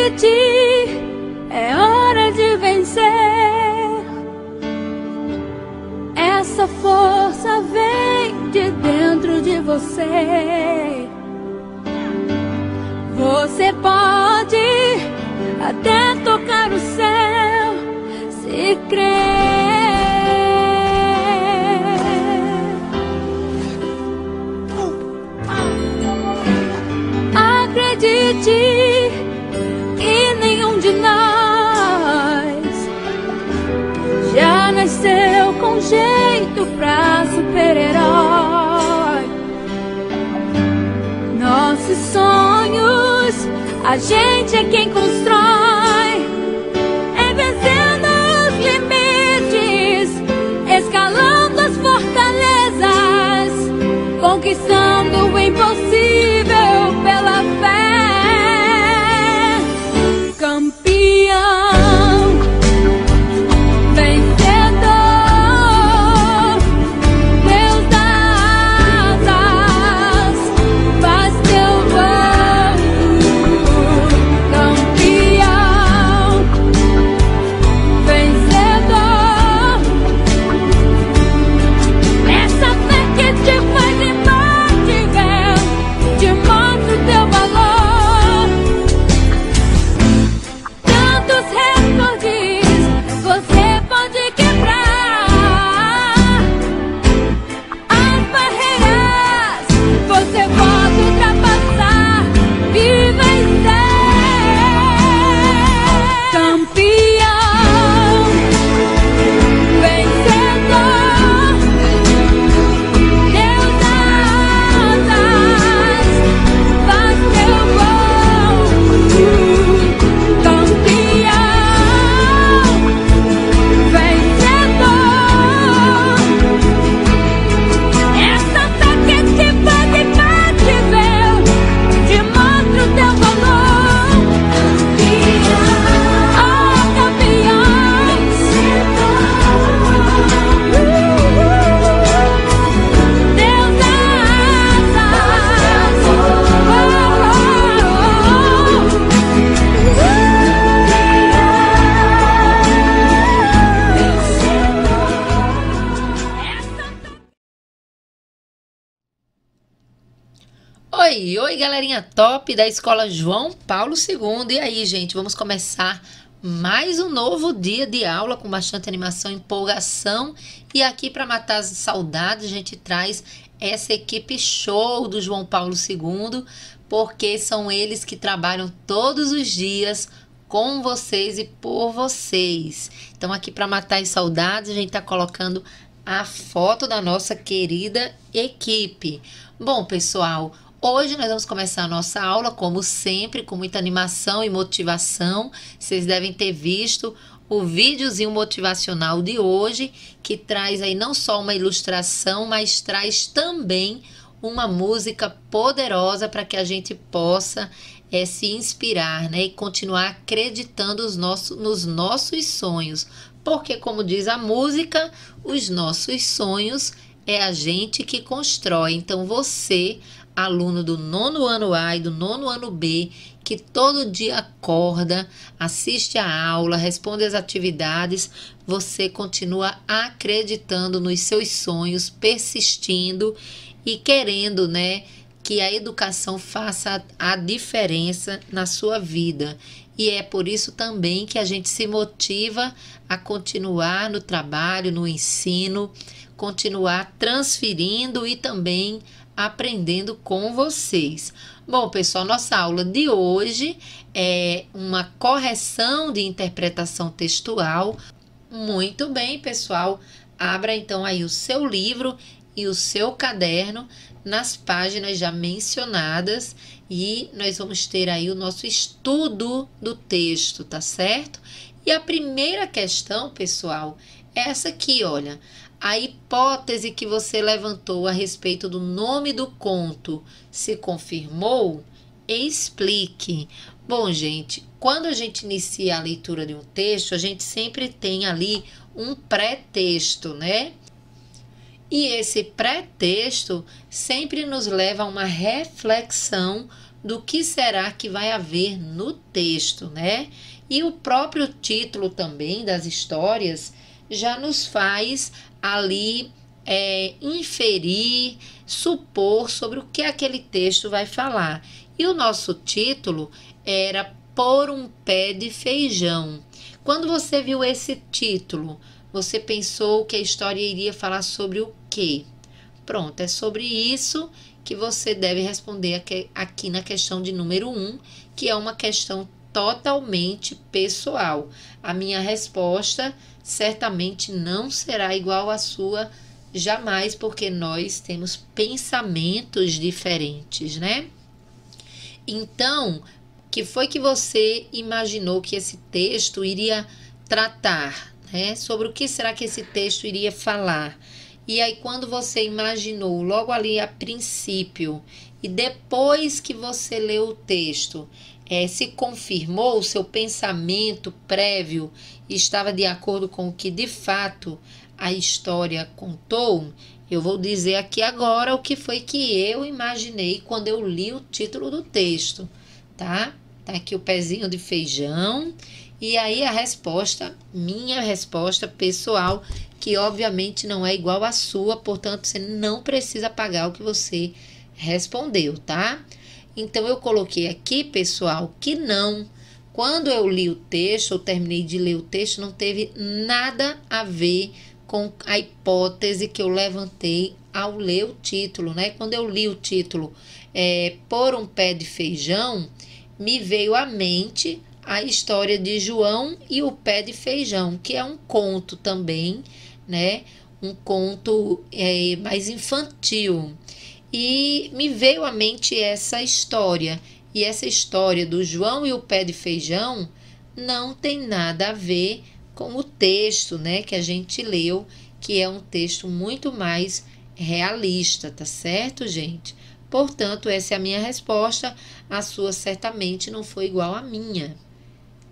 Acredite, é hora de vencer. Essa força vem de dentro de você. Você pode até tocar o céu se crer. Acredite que nenhum de nós já nasceu com jeito pra super-herói. Nossos sonhos, a gente é quem constrói, é vencendo os limites, escalando as fortalezas, conquistando o impossível pela fé. Campeão, vencedor, Deus das asas, faz teu voo. Campeão, vencedor, essa fé que te faz imbatível, te mostra o teu valor. Tantos recordes você pode quebrar, as barreiras você pode ultrapassar e vencer. Campeão, vencedor, Deus das asas, faz teu voo. Campeão, vencedor, essa fé que te faz imbatível, te mostra o teu valor. Oh, campeão, Deus das asas, Oi, oi, galerinha top da Escola João Paulo II. E aí, gente, vamos começar mais um novo dia de aula com bastante animação, empolgação. E aqui para matar as saudades, a gente traz essa equipe show do João Paulo II, porque são eles que trabalham todos os dias com vocês e por vocês. Então, aqui para matar as saudades, a gente tá colocando a foto da nossa querida equipe. Bom, pessoal, hoje nós vamos começar a nossa aula, como sempre, com muita animação e motivação. Vocês devem ter visto o videozinho motivacional de hoje, que traz aí não só uma ilustração, mas traz também uma música poderosa para que a gente possa se inspirar, né? E continuar acreditando nos nossos sonhos. Porque, como diz a música, os nossos sonhos é a gente que constrói. Então, você, aluno do 9º ano A e do 9º ano B, que todo dia acorda, assiste a aula, responde as atividades, você continua acreditando nos seus sonhos, persistindo e querendo, né, que a educação faça a diferença na sua vida. E é por isso também que a gente se motiva a continuar no trabalho, no ensino, continuar transferindo e também aprendendo com vocês. Bom, pessoal, nossa aula de hoje é uma correção de interpretação textual. Muito bem, pessoal. Abra então aí o seu livro e o seu caderno nas páginas já mencionadas e nós vamos ter aí o nosso estudo do texto, tá certo? E a primeira questão, pessoal, é essa aqui, olha. A hipótese que você levantou a respeito do nome do conto se confirmou? Explique. Bom, gente, quando a gente inicia a leitura de um texto, a gente sempre tem ali um pré-texto, né? E esse pré-texto sempre nos leva a uma reflexão do que será que vai haver no texto, né? E o próprio título também das histórias já nos faz ali inferir, supor sobre o que aquele texto vai falar. E o nosso título era Por um Pé de Feijão. Quando você viu esse título, você pensou que a história iria falar sobre o quê? Pronto, é sobre isso que você deve responder aqui na questão de número 1, que é uma questão totalmente pessoal. A minha resposta certamente não será igual à sua, jamais, porque nós temos pensamentos diferentes, né? Então, que foi que você imaginou que esse texto iria tratar, né? Sobre o que será que esse texto iria falar? E aí, quando você imaginou logo ali a princípio, e depois que você leu o texto, se confirmou, o seu pensamento prévio estava de acordo com o que de fato a história contou, eu vou dizer aqui agora o que foi que eu imaginei quando eu li o título do texto, tá? Tá aqui o pezinho de feijão. E aí a resposta, minha resposta pessoal, que obviamente não é igual à sua, portanto você não precisa pagar o que você respondeu, tá? Então eu coloquei aqui, pessoal, que não. Quando eu li o texto, eu terminei de ler o texto, não teve nada a ver com a hipótese que eu levantei ao ler o título, né? Quando eu li o título Por um Pé de Feijão, me veio à mente a história de João e o Pé de Feijão, que é um conto também, né? Um conto mais infantil. E me veio à mente essa história. E essa história do João e o Pé de Feijão não tem nada a ver com o texto, né, que a gente leu, que é um texto muito mais realista, tá certo, gente? Portanto, essa é a minha resposta. A sua certamente não foi igual à minha.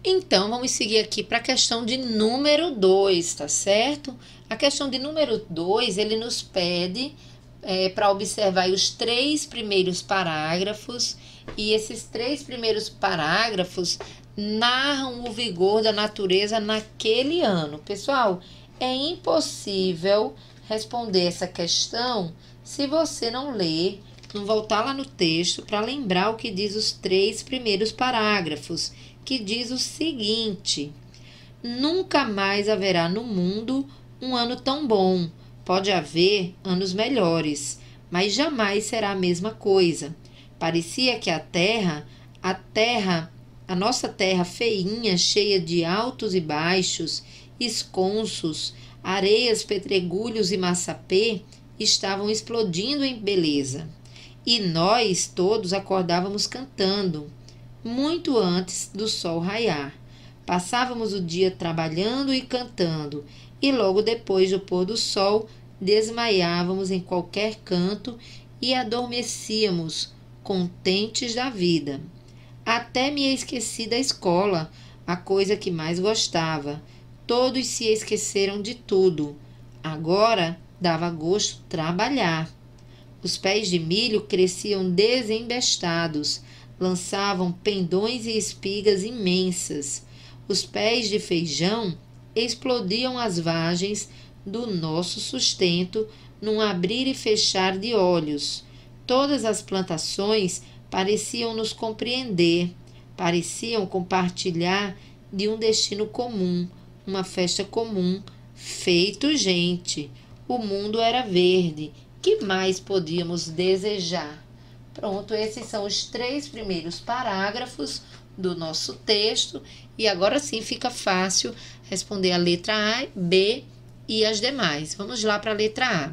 Então, vamos seguir aqui para a questão de número 2, tá certo? A questão de número 2, ele nos pede para observar os 3 primeiros parágrafos, e esses 3 primeiros parágrafos narram o vigor da natureza naquele ano. Pessoal, é impossível responder essa questão se você não ler, não voltar lá no texto para lembrar o que diz os 3 primeiros parágrafos, que diz o seguinte: nunca mais haverá no mundo um ano tão bom. Pode haver anos melhores, mas jamais será a mesma coisa. Parecia que a nossa terra feinha, cheia de altos e baixos, esconsos, areias, pedregulhos e massapê, estavam explodindo em beleza. E nós todos acordávamos cantando, muito antes do sol raiar. Passávamos o dia trabalhando e cantando, e logo depois do pôr do sol, desmaiávamos em qualquer canto e adormecíamos, contentes da vida. Até me esqueci da escola, a coisa que mais gostava. Todos se esqueceram de tudo. Agora dava gosto trabalhar. Os pés de milho cresciam desembestados, lançavam pendões e espigas imensas. Os pés de feijão explodiam as vagens do nosso sustento num abrir e fechar de olhos. Todas as plantações pareciam nos compreender, pareciam compartilhar de um destino comum, uma festa comum, feito gente. O mundo era verde. Que mais podíamos desejar? Pronto, esses são os 3 primeiros parágrafos do nosso texto. E agora sim fica fácil responder a letra A, B e as demais. Vamos lá para a letra A.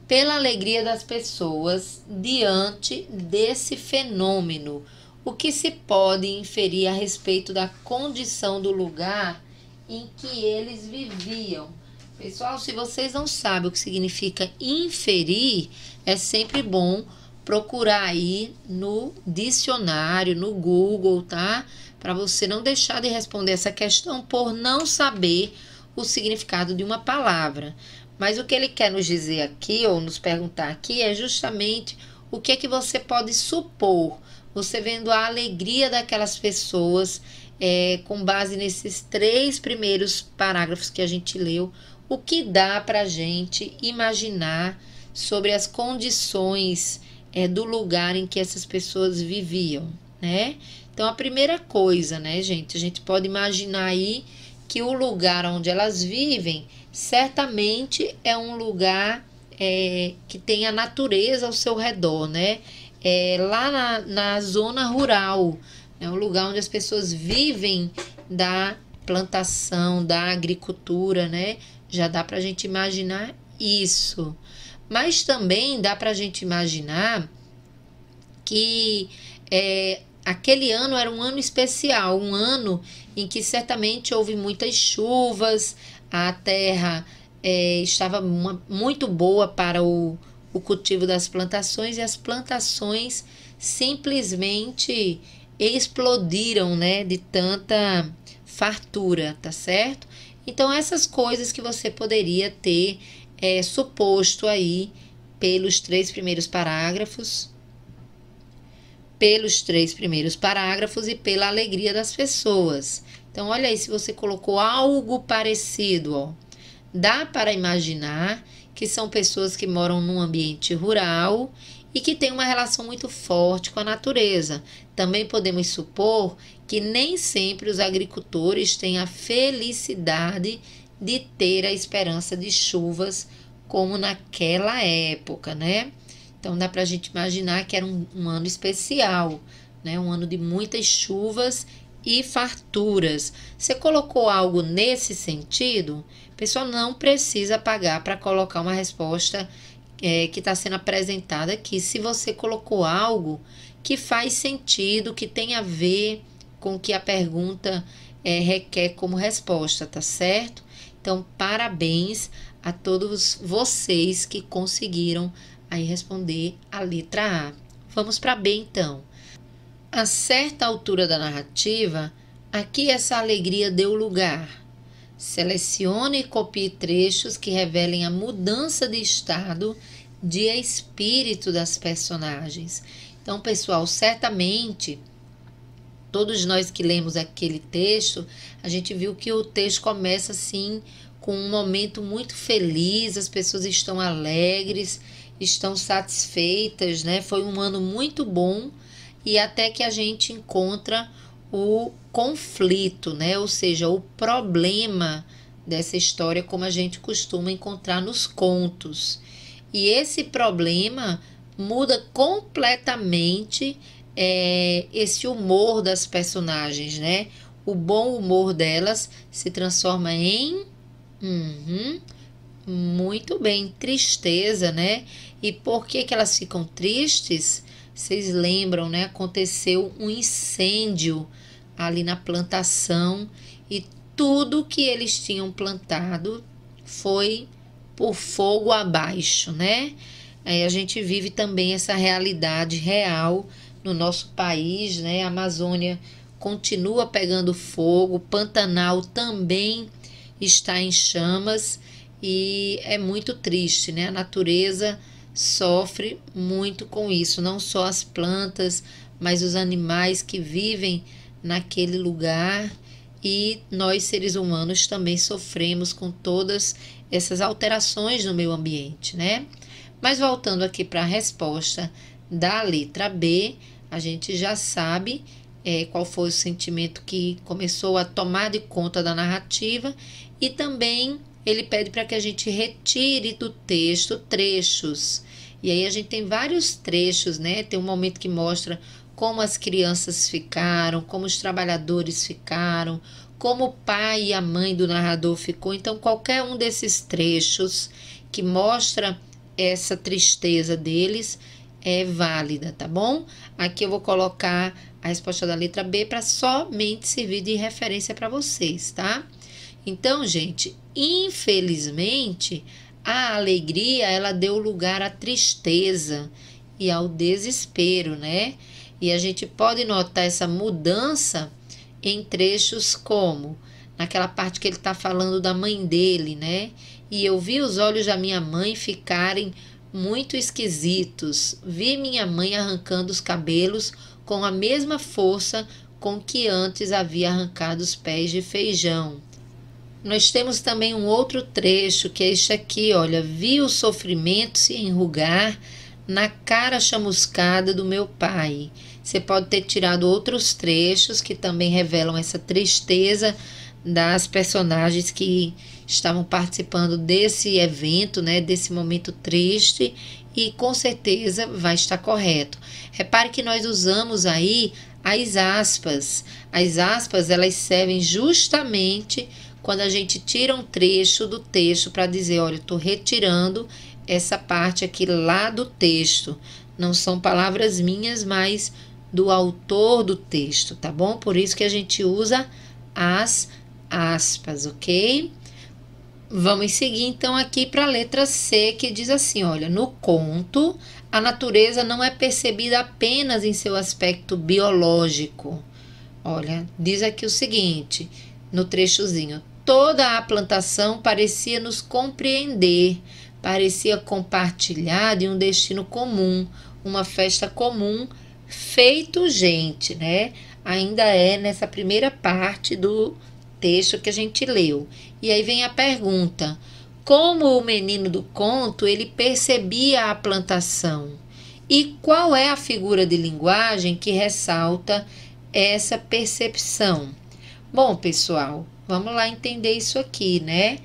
Pela alegria das pessoas diante desse fenômeno, o que se pode inferir a respeito da condição do lugar em que eles viviam? Pessoal, se vocês não sabem o que significa inferir, é sempre bom procurar aí no dicionário, no Google, tá? Para você não deixar de responder essa questão por não saber o significado de uma palavra. Mas o que ele quer nos dizer aqui, ou nos perguntar aqui, é justamente o que é que você pode supor? Você vendo a alegria daquelas pessoas, com base nesses 3 primeiros parágrafos que a gente leu, o que dá para a gente imaginar sobre as condições do lugar em que essas pessoas viviam, né? Então, a primeira coisa, né, gente, a gente pode imaginar aí que o lugar onde elas vivem certamente é um lugar que tem a natureza ao seu redor, né? Lá na zona rural, é um lugar onde as pessoas vivem da plantação, da agricultura, né? Já dá para a gente imaginar isso. Mas também dá para a gente imaginar que aquele ano era um ano especial, um ano em que certamente houve muitas chuvas, a terra estava muito boa para o cultivo das plantações, e as plantações simplesmente explodiram, né, de tanta fartura, tá certo? Então, essas coisas que você poderia ter suposto aí pelos 3 primeiros parágrafos, e pela alegria das pessoas. Então, olha aí, se você colocou algo parecido, ó, dá para imaginar que são pessoas que moram num ambiente rural e que têm uma relação muito forte com a natureza. Também podemos supor que nem sempre os agricultores têm a felicidade de ter a esperança de chuvas como naquela época, né? Então, dá para a gente imaginar que era um ano especial, né? Um ano de muitas chuvas e farturas. Você colocou algo nesse sentido? O pessoal não precisa pagar para colocar uma resposta que está sendo apresentada aqui. Se você colocou algo que faz sentido, que tem a ver com o que a pergunta requer como resposta, tá certo? Então, parabéns a todos vocês que conseguiram aí responder a letra A. Vamos para B, então. A certa altura da narrativa, aqui essa alegria deu lugar. Selecione e copie trechos que revelem a mudança de estado de espírito das personagens. Então, pessoal, certamente, todos nós que lemos aquele texto, a gente viu que o texto começa assim, com um momento muito feliz, as pessoas estão alegres, estão satisfeitas, né? Foi um ano muito bom, e até que a gente encontra o conflito, né? Ou seja, o problema dessa história, como a gente costuma encontrar nos contos. E esse problema muda completamente esse humor das personagens, né? O bom humor delas se transforma em muito bem, tristeza, né? E por que elas ficam tristes? Vocês lembram, né? Aconteceu um incêndio ali na plantação e tudo que eles tinham plantado foi por fogo abaixo, né? Aí a gente vive também essa realidade real no nosso país, né? A Amazônia continua pegando fogo, o Pantanal também está em chamas e é muito triste, né? A natureza sofre muito com isso, não só as plantas, mas os animais que vivem naquele lugar, e nós seres humanos também sofremos com todas essas alterações no meio ambiente, né? Mas voltando aqui para a resposta da letra B, a gente já sabe qual foi o sentimento que começou a tomar de conta da narrativa, e também ele pede para que a gente retire do texto trechos. E aí a gente tem vários trechos, né? Tem um momento que mostra como as crianças ficaram, como os trabalhadores ficaram, como o pai e a mãe do narrador ficou. Então, qualquer um desses trechos que mostra essa tristeza deles é válida, tá bom? Aqui eu vou colocar a resposta da letra B para somente servir de referência para vocês, tá? Então, gente, infelizmente, a alegria, ela deu lugar à tristeza e ao desespero, né? E a gente pode notar essa mudança em trechos como naquela parte que ele está falando da mãe dele, né? E eu vi os olhos da minha mãe ficarem muito esquisitos. Vi minha mãe arrancando os cabelos com a mesma força com que antes havia arrancado os pés de feijão. Nós temos também um outro trecho, que é este aqui, olha. Vi o sofrimento se enrugar na cara chamuscada do meu pai. Você pode ter tirado outros trechos que também revelam essa tristeza das personagens que estavam participando desse evento, né, desse momento triste, e com certeza vai estar correto. Repare que nós usamos aí as aspas. As aspas, elas servem justamente quando a gente tira um trecho do texto para dizer, olha, estou retirando essa parte aqui lá do texto. Não são palavras minhas, mas do autor do texto, tá bom? Por isso que a gente usa as aspas, ok? Vamos seguir então aqui para a letra C, que diz assim, olha, no conto, a natureza não é percebida apenas em seu aspecto biológico. Olha, diz aqui o seguinte, no trechozinho, toda a plantação parecia nos compreender, parecia compartilhar de um destino comum, uma festa comum, feito gente, né? Ainda é nessa primeira parte do texto que a gente leu. E aí vem a pergunta, como o menino do conto, ele percebia a plantação? E qual é a figura de linguagem que ressalta essa percepção? Bom, pessoal, vamos lá entender isso aqui, né?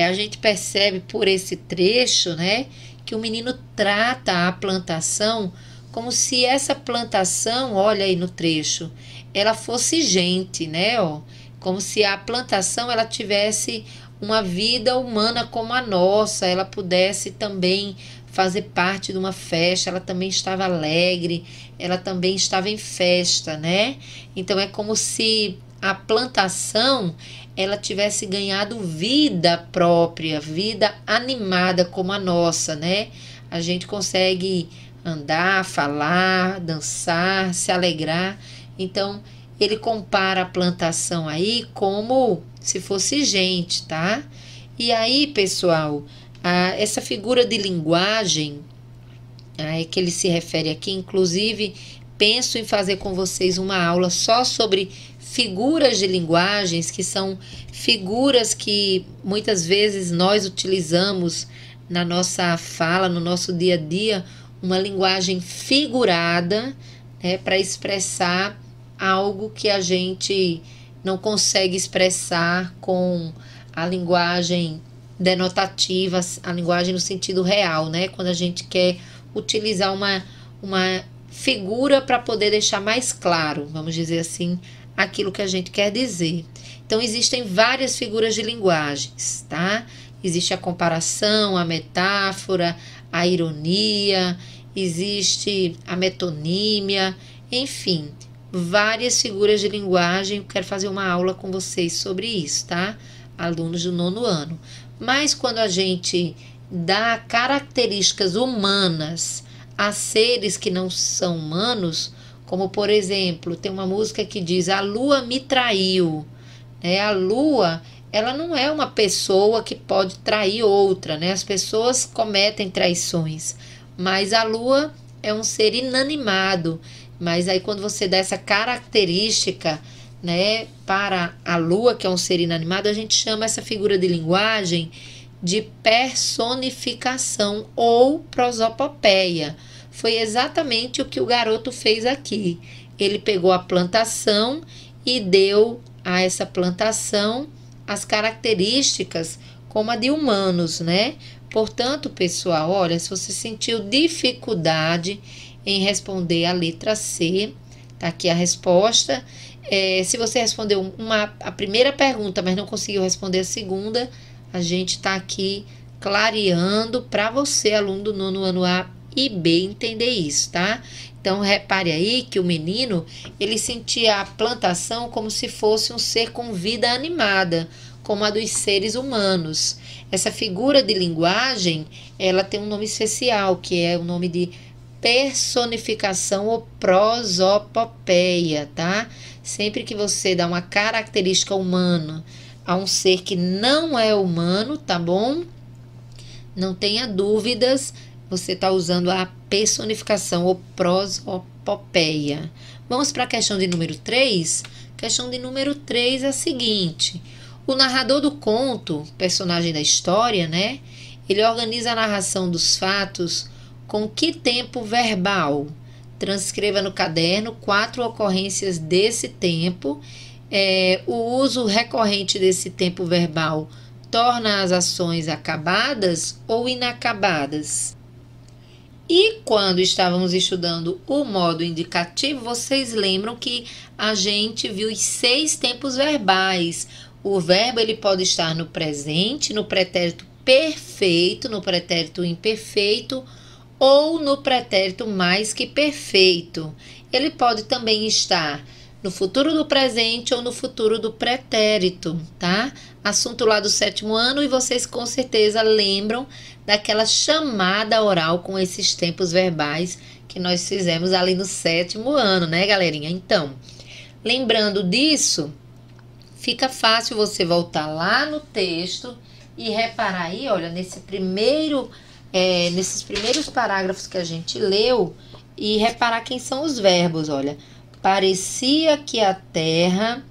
A gente percebe por esse trecho, né, que o menino trata a plantação como se essa plantação, olha aí no trecho, ela fosse gente, né, ó, como se a plantação ela tivesse uma vida humana como a nossa, ela pudesse também fazer parte de uma festa, ela também estava alegre, ela também estava em festa, né? Então é como se a plantação ela tivesse ganhado vida própria, vida animada como a nossa, né? A gente consegue andar, falar, dançar, se alegrar. Então, ele compara a plantação aí como se fosse gente, tá? E aí, pessoal, essa figura de linguagem que ele se refere aqui, inclusive, penso em fazer com vocês uma aula só sobre figuras de linguagens, que são figuras que muitas vezes nós utilizamos na nossa fala, no nosso dia a dia, uma linguagem figurada, né, para expressar algo que a gente não consegue expressar com a linguagem denotativa, a linguagem no sentido real, né? Quando a gente quer utilizar uma figura para poder deixar mais claro, vamos dizer assim, aquilo que a gente quer dizer. Então, existem várias figuras de linguagens, tá? Existe a comparação, a metáfora, a ironia, existe a metonímia, enfim, várias figuras de linguagem. Eu quero fazer uma aula com vocês sobre isso, tá? Alunos do 9º ano. Mas quando a gente dá características humanas a seres que não são humanos, como por exemplo, tem uma música que diz a lua me traiu, né? A lua, ela não é uma pessoa que pode trair outra, né? As pessoas cometem traições, mas a lua é um ser inanimado. Mas aí quando você dá essa característica, né, para a lua, que é um ser inanimado, a gente chama essa figura de linguagem de personificação ou prosopopeia. Foi exatamente o que o garoto fez aqui. Ele pegou a plantação e deu a essa plantação as características como a de humanos, né? Portanto, pessoal, olha, se você sentiu dificuldade em responder a letra C, tá aqui a resposta. Se você respondeu a primeira pergunta, mas não conseguiu responder a segunda, a gente está aqui clareando para você, aluno do 9º ano A e B, entender isso, tá? Então, repare aí que o menino, ele sentia a plantação como se fosse um ser com vida animada, como a dos seres humanos. Essa figura de linguagem, ela tem um nome especial, que é o nome de personificação ou prosopopeia, tá? Sempre que você dá uma característica humana a um ser que não é humano, tá bom? Não tenha dúvidas você está usando a personificação ou prosopopeia. Vamos para a questão de número 3? Questão de número 3 é a seguinte: o narrador do conto, personagem da história, né? Ele organiza a narração dos fatos com que tempo verbal? Transcreva no caderno 4 ocorrências desse tempo. O uso recorrente desse tempo verbal torna as ações acabadas ou inacabadas? E quando estávamos estudando o modo indicativo, vocês lembram que a gente viu os 6 tempos verbais. O verbo ele pode estar no presente, no pretérito perfeito, no pretérito imperfeito ou no pretérito mais que perfeito. Ele pode também estar no futuro do presente ou no futuro do pretérito, tá? Assunto lá do 7º ano, e vocês com certeza lembram daquela chamada oral com esses tempos verbais que nós fizemos ali no 7º ano, né, galerinha? Então, lembrando disso, fica fácil você voltar lá no texto e reparar aí, olha, nesses primeiros parágrafos que a gente leu, e reparar quem são os verbos, olha. Parecia que a terra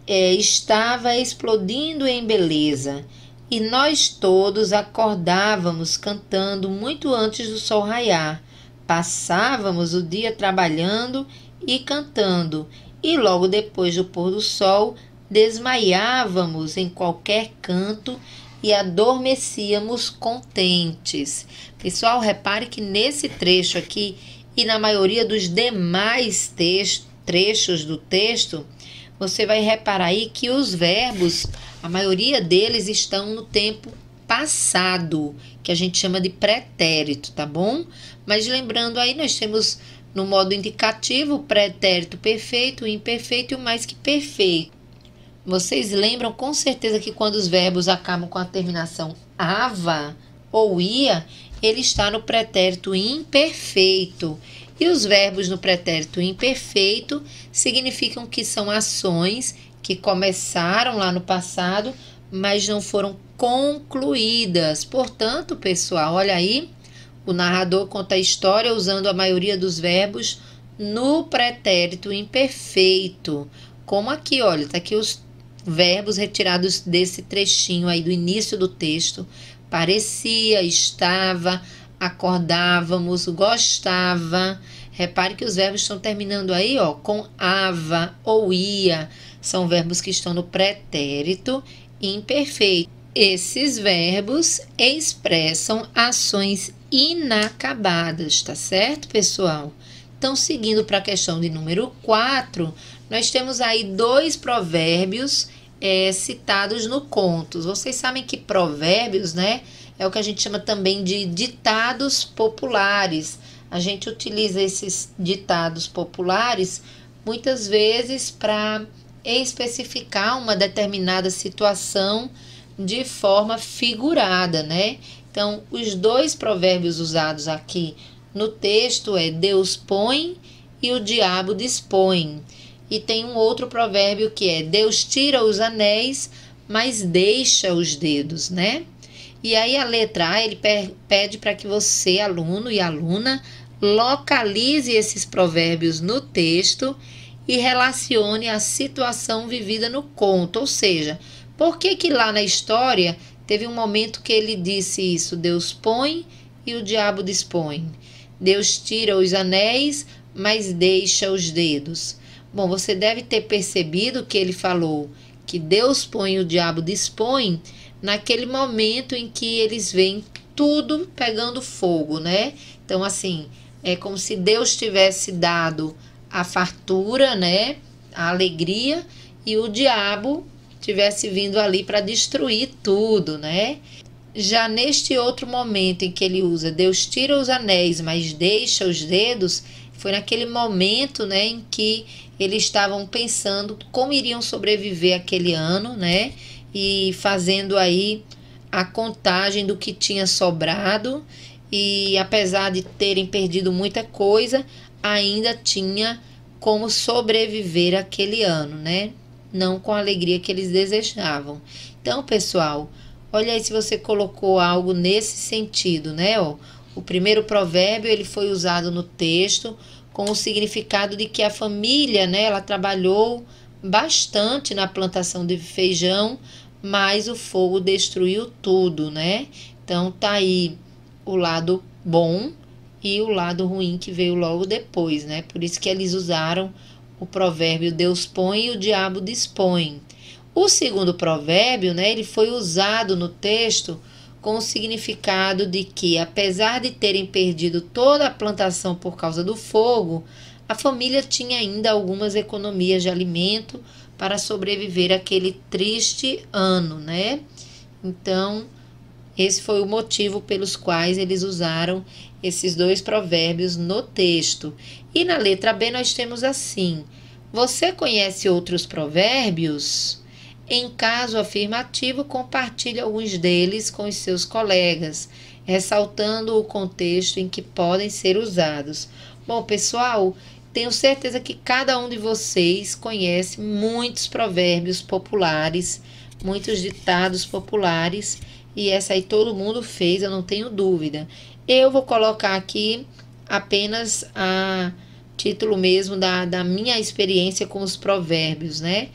estava explodindo em beleza, e nós todos acordávamos cantando muito antes do sol raiar. Passávamos o dia trabalhando e cantando, e logo depois do pôr do sol desmaiávamos em qualquer canto e adormecíamos contentes. Pessoal, repare que nesse trecho aqui e na maioria dos demais trechos do texto, você vai reparar aí que os verbos, a maioria deles estão no tempo passado, que a gente chama de pretérito, tá bom? Mas lembrando aí, nós temos no modo indicativo o pretérito perfeito, o imperfeito e o mais que perfeito. Vocês lembram com certeza que quando os verbos acabam com a terminação ava ou ia, ele está no pretérito imperfeito. E os verbos no pretérito imperfeito significam que são ações que começaram lá no passado, mas não foram concluídas. Portanto, pessoal, olha aí, o narrador conta a história usando a maioria dos verbos no pretérito imperfeito. Como aqui, olha, tá aqui os verbos retirados desse trechinho aí do início do texto. Parecia, estava, acordávamos, gostava. Repare que os verbos estão terminando aí, ó, com ava ou ia. São verbos que estão no pretérito imperfeito. Esses verbos expressam ações inacabadas, tá certo, pessoal? Então, seguindo para a questão de número 4, nós temos aí 2 provérbios citados no conto. Vocês sabem que provérbios, né, é o que a gente chama também de ditados populares. A gente utiliza esses ditados populares muitas vezes para especificar uma determinada situação de forma figurada, né? Então, os 2 provérbios usados aqui no texto é Deus põe e o diabo dispõe. E tem um outro provérbio que é Deus tira os anéis, mas deixa os dedos, né? E aí a letra A, ele pede para que você, aluno e aluna, localize esses provérbios no texto e relacione a situação vivida no conto. Ou seja, por que lá na história teve um momento que ele disse isso? Deus põe e o diabo dispõe. Deus tira os anéis, mas deixa os dedos. Bom, você deve ter percebido que ele falou que Deus põe e o diabo dispõe naquele momento em que eles veem tudo pegando fogo, né? Então, assim, é como se Deus tivesse dado a fartura, né? A alegria, e o diabo tivesse vindo ali para destruir tudo, né? Já neste outro momento em que ele usa Deus tira os anéis, mas deixa os dedos, foi naquele momento, né, em que eles estavam pensando como iriam sobreviver aquele ano, né? E fazendo aí a contagem do que tinha sobrado. E apesar de terem perdido muita coisa, ainda tinha como sobreviver aquele ano, né? Não com a alegria que eles desejavam. Então, pessoal, olha aí se você colocou algo nesse sentido, né? Ó, O primeiro provérbio ele foi usado no texto com o significado de que a família, né, ela trabalhou bastante na plantação de feijão, mas o fogo destruiu tudo, né? Então tá aí o lado bom e o lado ruim que veio logo depois, né? Por isso que eles usaram o provérbio Deus põe e o diabo dispõe. O segundo provérbio, né, ele foi usado no texto com o significado de que, apesar de terem perdido toda a plantação por causa do fogo, a família tinha ainda algumas economias de alimento para sobreviver àquele triste ano, né? Então, esse foi o motivo pelos quais eles usaram esses dois provérbios no texto. E na letra B nós temos assim: você conhece outros provérbios? Em caso afirmativo, compartilhe alguns deles com os seus colegas, ressaltando o contexto em que podem ser usados. Bom, pessoal, tenho certeza que cada um de vocês conhece muitos provérbios populares, muitos ditados populares, e essa aí todo mundo fez, eu não tenho dúvida. Eu vou colocar aqui apenas a título mesmo da minha experiência com os provérbios, né?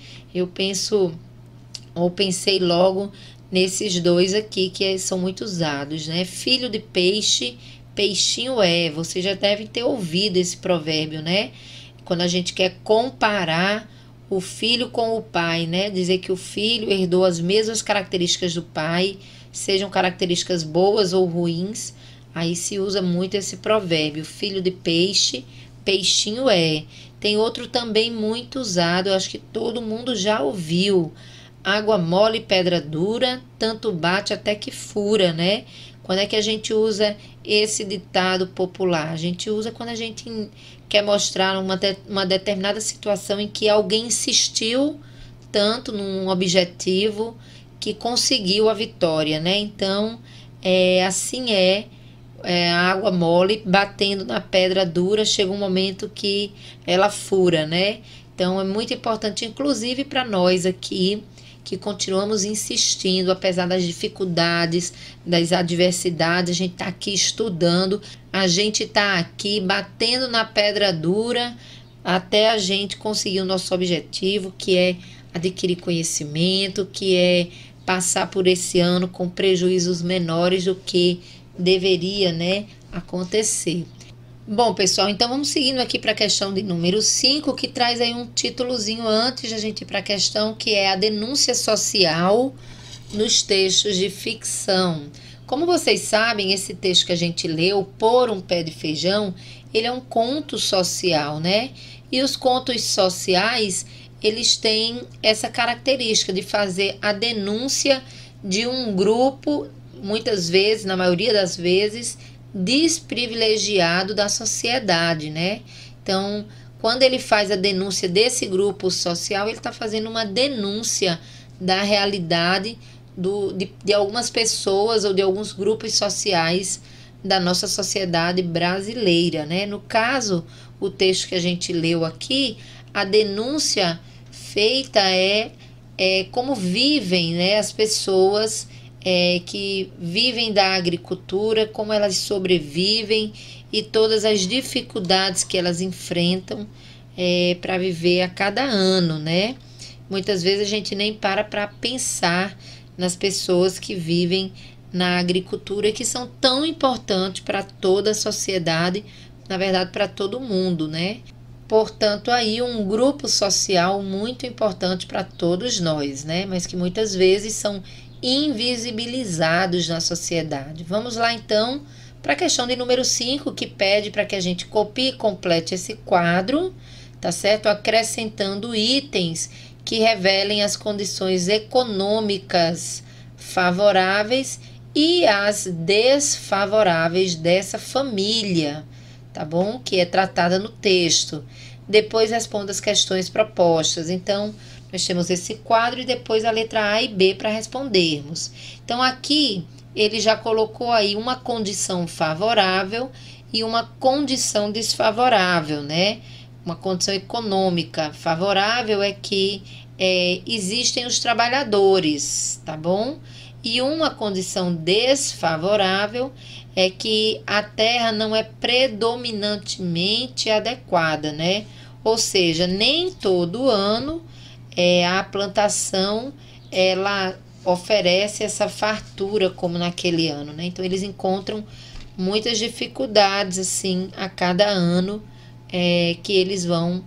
Pensei logo nesses dois aqui que são muito usados, né? Filho de peixe, peixinho é. Você já deve ter ouvido esse provérbio, né? Quando a gente quer comparar o filho com o pai, né? Dizer que o filho herdou as mesmas características do pai, sejam características boas ou ruins, aí se usa muito esse provérbio. Filho de peixe, peixinho é. Tem outro também muito usado, eu acho que todo mundo já ouviu. Água mole, pedra dura, tanto bate até que fura, né? Quando é que a gente usa esse ditado popular? A gente usa quando a gente quer mostrar uma determinada situação em que alguém insistiu tanto num objetivo que conseguiu a vitória, né? Então, assim a água mole batendo na pedra dura, chega um momento que ela fura, né? Então, é muito importante, inclusive para nós aqui, que continuamos insistindo, apesar das dificuldades, das adversidades, a gente está aqui estudando, a gente está aqui batendo na pedra dura até a gente conseguir o nosso objetivo, que é adquirir conhecimento, que é passar por esse ano com prejuízos menores do que deveria, né, acontecer. Bom, pessoal, então vamos seguindo aqui para a questão de número 5, que traz aí um títulozinho antes de a gente ir para a questão, que é a denúncia social nos textos de ficção. Como vocês sabem, esse texto que a gente leu, Por um Pé de Feijão, ele é um conto social, né? E os contos sociais, eles têm essa característica de fazer a denúncia de um grupo, muitas vezes, na maioria das vezes, desprivilegiado da sociedade, né? Então, quando ele faz a denúncia desse grupo social, ele está fazendo uma denúncia da realidade de algumas pessoas ou de alguns grupos sociais da nossa sociedade brasileira, né? No caso, o texto que a gente leu aqui, a denúncia feita é como vivem, né, as pessoas que vivem da agricultura, como elas sobrevivem e todas as dificuldades que elas enfrentam para viver a cada ano, né? Muitas vezes a gente nem para pensar nas pessoas que vivem na agricultura e que são tão importantes para toda a sociedade, na verdade para todo mundo, né? Portanto, aí um grupo social muito importante para todos nós, né? Mas que muitas vezes são invisibilizados na sociedade. Vamos lá então para a questão de número 5, que pede para que a gente copie e complete esse quadro, tá certo? Acrescentando itens que revelem as condições econômicas favoráveis e as desfavoráveis dessa família, tá bom? Que é tratada no texto. Depois responda as questões propostas. Então, nós temos esse quadro e depois a letra A e B para respondermos. Então, aqui ele já colocou aí uma condição favorável e uma condição desfavorável, né? Uma condição econômica favorável é que existem os trabalhadores, tá bom? E uma condição desfavorável é que a terra não é predominantemente adequada, né? Ou seja, nem todo ano a plantação ela oferece essa fartura como naquele ano, né? Então eles encontram muitas dificuldades assim a cada ano que eles vão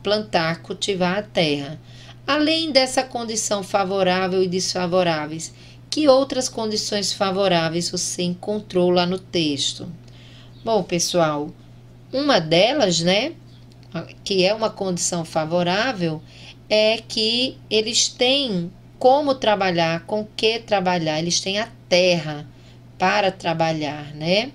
plantar, cultivar a terra. Além dessa condição favorável e desfavoráveis, que outras condições favoráveis você encontrou lá no texto? Bom, pessoal, uma delas, né, que é uma condição favorável, é que eles têm como trabalhar, com que trabalhar, eles têm a terra para trabalhar, né?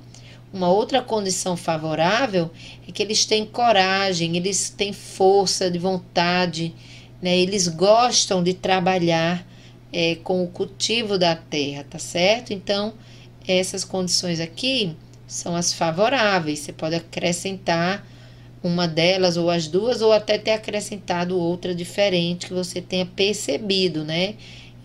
Uma outra condição favorável é que eles têm coragem, eles têm força de vontade, né? Eles gostam de trabalhar com o cultivo da terra, tá certo? Então, essas condições aqui são as favoráveis. Você pode acrescentar uma delas ou as duas, ou até ter acrescentado outra diferente que você tenha percebido, né?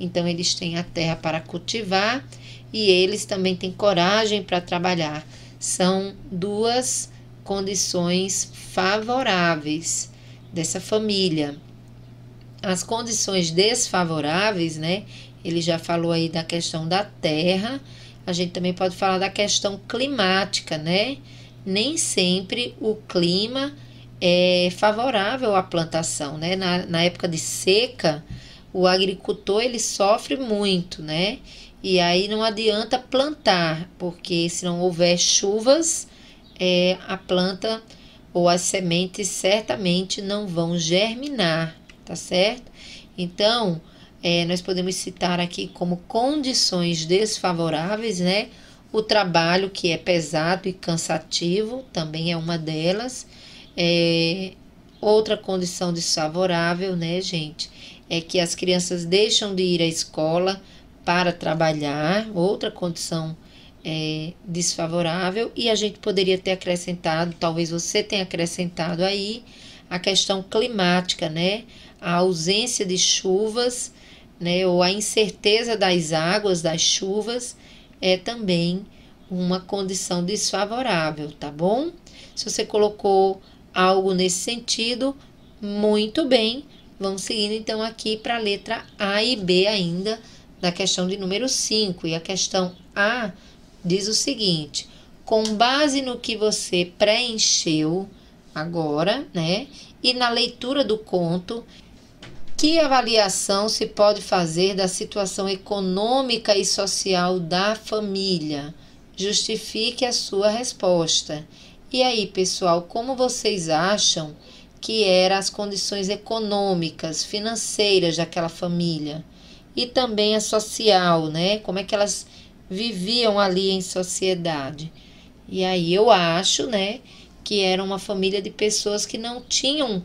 Então, eles têm a terra para cultivar e eles também têm coragem para trabalhar. São duas condições favoráveis dessa família. As condições desfavoráveis, né? Ele já falou aí da questão da terra. A gente também pode falar da questão climática, né? Nem sempre o clima é favorável à plantação, né? Na época de seca, o agricultor ele sofre muito, né? E aí não adianta plantar, porque se não houver chuvas, a planta ou as sementes certamente não vão germinar, tá certo? Então, nós podemos citar aqui como condições desfavoráveis, né? O trabalho que é pesado e cansativo também é uma delas. Outra condição desfavorável, né, gente, é que as crianças deixam de ir à escola para trabalhar. Outra condição desfavorável. E a gente poderia ter acrescentado, talvez você tenha acrescentado aí, a questão climática, né? A ausência de chuvas, né? Ou a incerteza das águas, das chuvas, é também uma condição desfavorável, tá bom? Se você colocou algo nesse sentido, muito bem. Vamos seguindo então aqui para a letra A e B ainda, da questão de número 5. E a questão A diz o seguinte: com base no que você preencheu agora, né? E na leitura do conto, que avaliação se pode fazer da situação econômica e social da família? Justifique a sua resposta. E aí, pessoal, como vocês acham que eram as condições econômicas, financeiras daquela família? E também a social, né? Como é que elas viviam ali em sociedade? E aí eu acho, né, que era uma família de pessoas que não tinham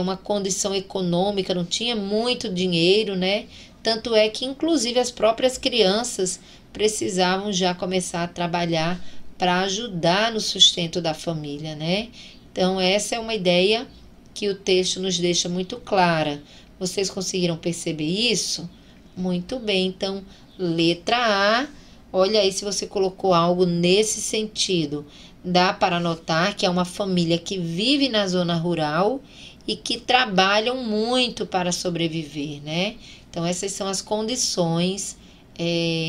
uma condição econômica, não tinha muito dinheiro, né? Tanto é que, inclusive, as próprias crianças precisavam já começar a trabalhar para ajudar no sustento da família, né? Então, essa é uma ideia que o texto nos deixa muito clara. Vocês conseguiram perceber isso? Muito bem. Então, letra A, olha aí se você colocou algo nesse sentido. Dá para notar que é uma família que vive na zona rural e que trabalham muito para sobreviver, né? Então, essas são as condições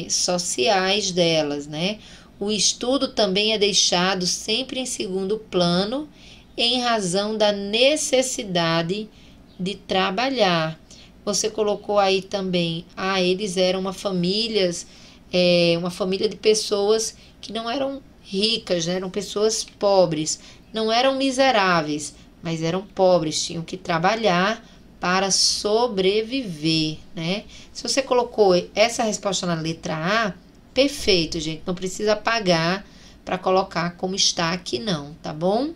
sociais delas, né? O estudo também é deixado sempre em segundo plano em razão da necessidade de trabalhar. Você colocou aí também, eles eram uma família de pessoas que não eram ricas, né? Eram pessoas pobres, não eram miseráveis, mas eram pobres, tinham que trabalhar para sobreviver, né? Se você colocou essa resposta na letra A, perfeito, gente, não precisa apagar para colocar como está aqui não, tá bom?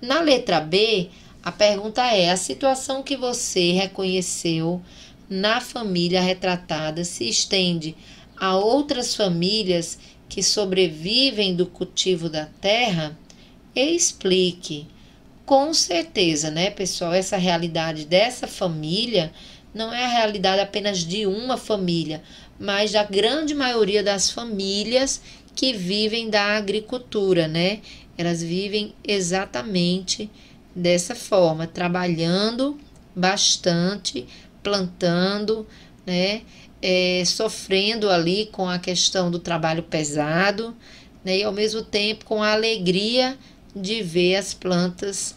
Na letra B, a pergunta é: a situação que você reconheceu na família retratada se estende a outras famílias que sobrevivem do cultivo da terra? Explique. Com certeza, né, pessoal, essa realidade dessa família não é a realidade apenas de uma família, mas da grande maioria das famílias que vivem da agricultura, né? Elas vivem exatamente dessa forma, trabalhando bastante, plantando, né? Sofrendo ali com a questão do trabalho pesado, né? E ao mesmo tempo com a alegria de ver as plantas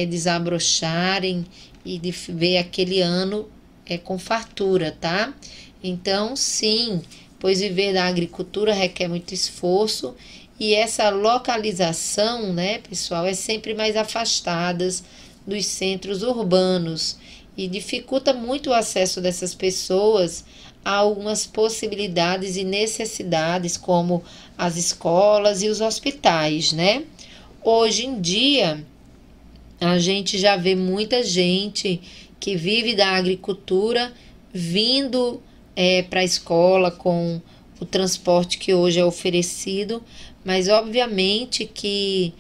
desabrocharem e de ver aquele ano com fartura, tá? Então, sim, pois viver da agricultura requer muito esforço e essa localização, né, pessoal, é sempre mais afastadas dos centros urbanos e dificulta muito o acesso dessas pessoas a algumas possibilidades e necessidades, como as escolas e os hospitais, né? Hoje em dia, a gente já vê muita gente que vive da agricultura vindo para a escola com o transporte que hoje é oferecido, mas obviamente que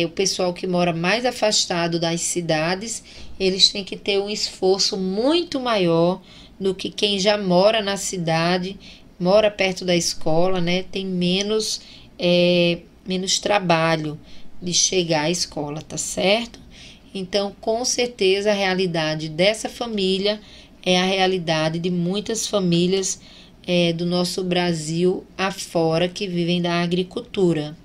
o pessoal que mora mais afastado das cidades, eles têm que ter um esforço muito maior do que quem já mora na cidade, mora perto da escola, né? Tem menos trabalho de chegar à escola, tá certo? Então, com certeza, a realidade dessa família é a realidade de muitas famílias do nosso Brasil afora que vivem da agricultura.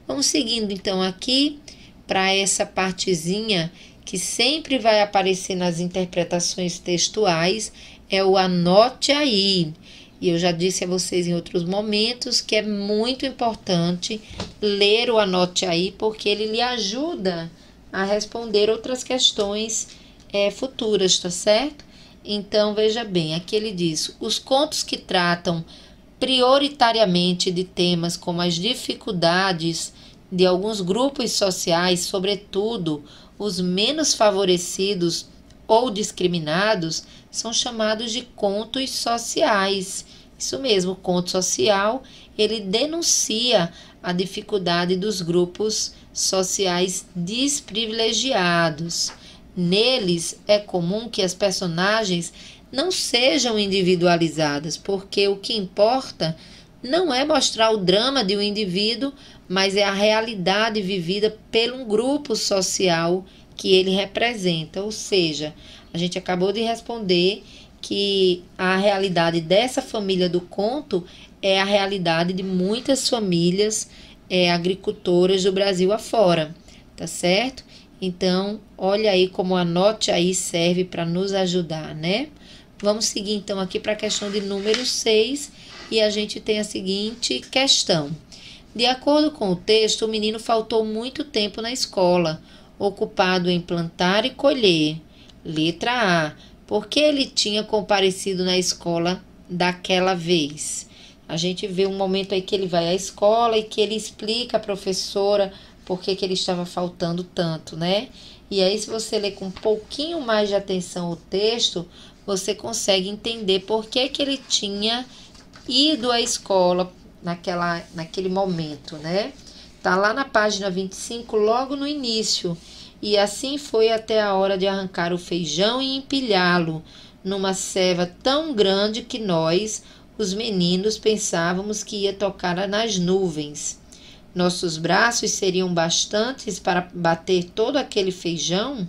Vamos seguindo então aqui para essa partezinha que sempre vai aparecer nas interpretações textuais, é o anote aí. E eu já disse a vocês em outros momentos que é muito importante ler o anote aí, porque ele lhe ajuda a responder outras questões futuras, tá certo? Então, veja bem, aqui ele diz: os contos que tratam prioritariamente de temas como as dificuldades de alguns grupos sociais, sobretudo os menos favorecidos ou discriminados, são chamados de contos sociais. Isso mesmo, conto social, ele denuncia a dificuldade dos grupos sociais desprivilegiados. Neles é comum que as personagens não sejam individualizadas, porque o que importa não é mostrar o drama de um indivíduo, mas é a realidade vivida por um grupo social que ele representa. Ou seja, a gente acabou de responder que a realidade dessa família do conto é a realidade de muitas famílias agricultoras do Brasil afora, tá certo? Então, olha aí como anote aí serve para nos ajudar, né? Vamos seguir então aqui para a questão de número 6 e a gente tem a seguinte questão. De acordo com o texto, o menino faltou muito tempo na escola, ocupado em plantar e colher. Letra A. Por que ele tinha comparecido na escola daquela vez? A gente vê um momento aí que ele vai à escola e que ele explica à professora por que ele estava faltando tanto, né? E aí, se você ler com um pouquinho mais de atenção o texto, você consegue entender por que ele tinha ido à escola naquele momento, né? Tá lá na página 25, logo no início. E assim foi até a hora de arrancar o feijão e empilhá-lo numa ceva tão grande que nós, os meninos, pensávamos que ia tocar nas nuvens. Nossos braços seriam bastantes para bater todo aquele feijão?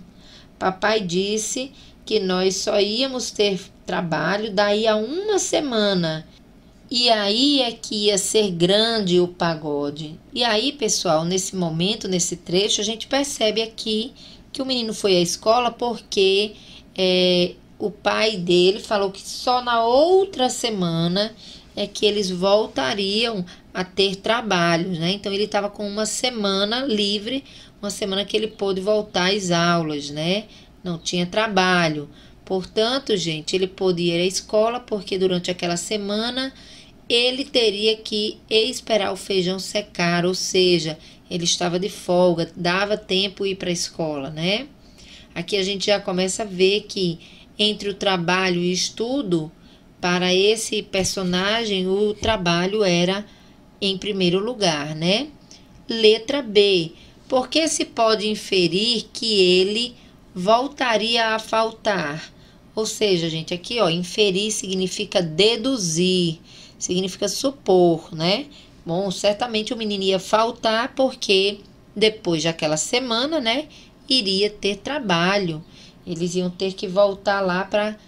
Papai disse que nós só íamos ter trabalho daí a uma semana. E aí é que ia ser grande o pagode. E aí, pessoal, nesse momento, nesse trecho, a gente percebe aqui que o menino foi à escola porque o pai dele falou que só na outra semana é que eles voltariam a ter trabalho, né? Então, ele estava com uma semana livre, uma semana que ele pôde voltar às aulas, né? Não tinha trabalho. Portanto, gente, ele pôde ir à escola porque durante aquela semana ele teria que esperar o feijão secar, ou seja, ele estava de folga, dava tempo ir para a escola, né? Aqui a gente já começa a ver que entre o trabalho e estudo, para esse personagem, o trabalho era em primeiro lugar, né? Letra B. Por que se pode inferir que ele voltaria a faltar? Ou seja, gente, aqui, ó, inferir significa deduzir, significa supor, né? Bom, certamente o menino ia faltar porque depois daquela semana, né, iria ter trabalho. Eles iam ter que voltar lá para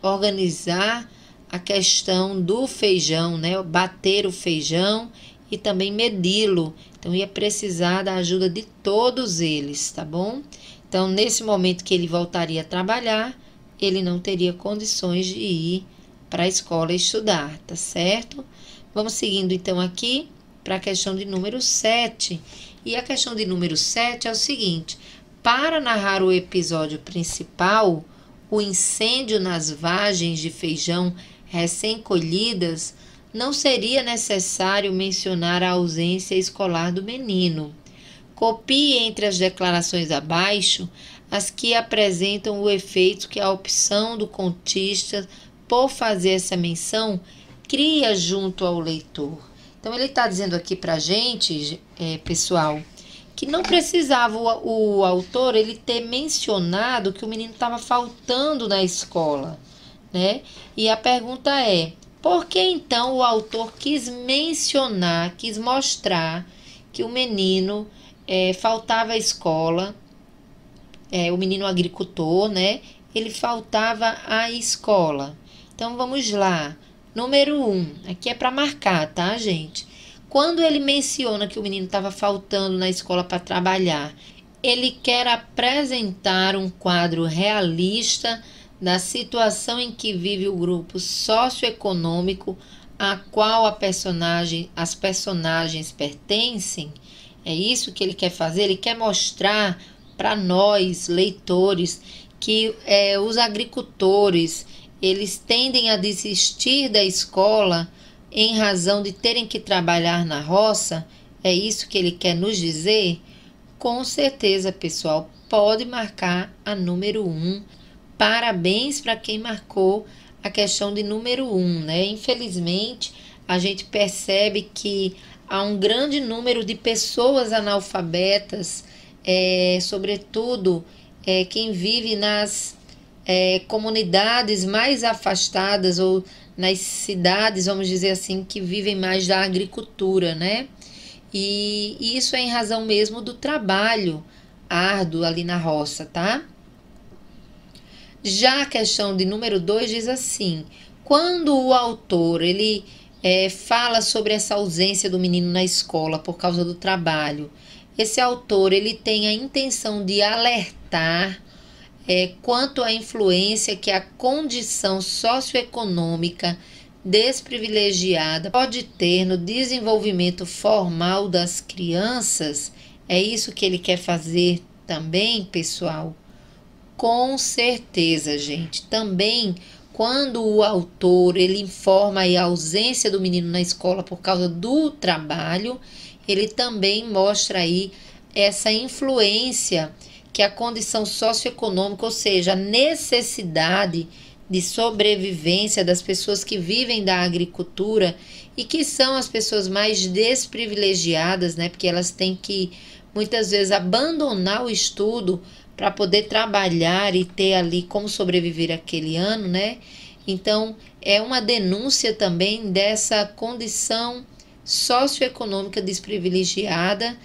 organizar a questão do feijão, né, bater o feijão e também medi-lo. Então ia precisar da ajuda de todos eles, tá bom? Então nesse momento que ele voltaria a trabalhar, ele não teria condições de ir para a escola estudar, tá certo? Vamos seguindo então aqui para a questão de número 7. E a questão de número 7 é o seguinte: para narrar o episódio principal, o incêndio nas vagens de feijão recém-colhidas, não seria necessário mencionar a ausência escolar do menino. Copie entre as declarações abaixo as que apresentam o efeito que a opção do contista por fazer essa menção cria junto ao leitor. Então, ele está dizendo aqui para a gente, pessoal, que não precisava o autor ele ter mencionado que o menino estava faltando na escola, né? E a pergunta é, por que então o autor quis mencionar, quis mostrar que o menino faltava à escola, o menino agricultor, né? Ele faltava à escola. Então, vamos lá. Número 1, aqui é para marcar, tá, gente? Quando ele menciona que o menino estava faltando na escola para trabalhar, ele quer apresentar um quadro realista da situação em que vive o grupo socioeconômico a qual as personagens pertencem. É isso que ele quer fazer, ele quer mostrar para nós, leitores, que os agricultores, eles tendem a desistir da escola em razão de terem que trabalhar na roça. É isso que ele quer nos dizer? Com certeza, pessoal, pode marcar a número 1. Parabéns para quem marcou a questão de número 1, né? Infelizmente, a gente percebe que há um grande número de pessoas analfabetas, sobretudo quem vive nas comunidades mais afastadas ou nas cidades, vamos dizer assim, que vivem mais da agricultura, né? E isso é em razão mesmo do trabalho árduo ali na roça, tá? Já a questão de número 2 diz assim: quando o autor ele fala sobre essa ausência do menino na escola por causa do trabalho, esse autor ele tem a intenção de alertar quanto à influência que a condição socioeconômica desprivilegiada pode ter no desenvolvimento formal das crianças. É isso que ele quer fazer também, pessoal? Com certeza, gente. Também, quando o autor ele informa a ausência do menino na escola por causa do trabalho, ele também mostra aí essa influência que a condição socioeconômica, ou seja, a necessidade de sobrevivência das pessoas que vivem da agricultura e que são as pessoas mais desprivilegiadas, né? Porque elas têm que, muitas vezes, abandonar o estudo para poder trabalhar e ter ali como sobreviver aquele ano, né? Então, é uma denúncia também dessa condição socioeconômica desprivilegiada,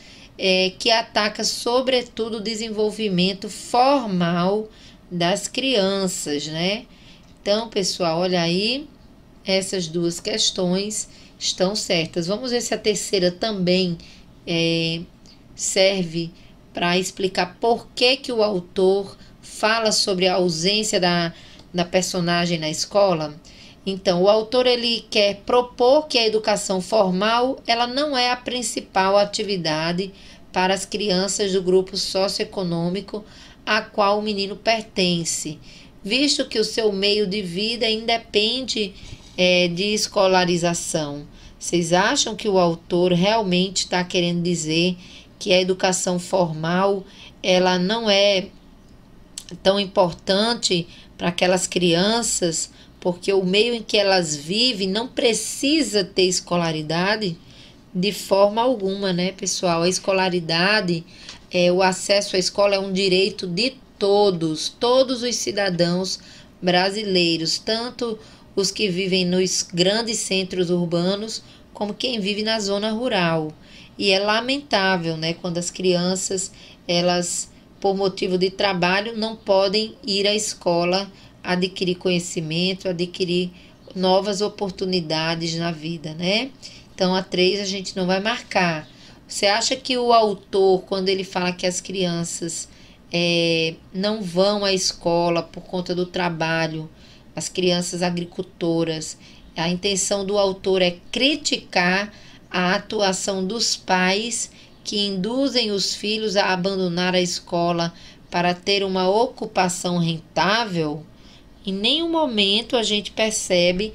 que ataca sobretudo o desenvolvimento formal das crianças, né? Então, pessoal, olha aí, essas duas questões estão certas. Vamos ver se a terceira também serve para explicar por que o autor fala sobre a ausência da personagem na escola. Então, o autor ele quer propor que a educação formal ela não é a principal atividade para as crianças do grupo socioeconômico a qual o menino pertence, visto que o seu meio de vida independe de escolarização. Vocês acham que o autor realmente está querendo dizer que a educação formal ela não é tão importante para aquelas crianças, porque o meio em que elas vivem não precisa ter escolaridade? De forma alguma, né, pessoal? A escolaridade, o acesso à escola é um direito de todos os cidadãos brasileiros, tanto os que vivem nos grandes centros urbanos, como quem vive na zona rural. E é lamentável, né, quando as crianças, elas, por motivo de trabalho, não podem ir à escola adquirir conhecimento, adquirir novas oportunidades na vida, né? Então, a 3 a gente não vai marcar. Você acha que o autor, quando ele fala que as crianças não vão à escola por conta do trabalho, as crianças agricultoras, a intenção do autor é criticar a atuação dos pais que induzem os filhos a abandonar a escola para ter uma ocupação rentável? Em nenhum momento a gente percebe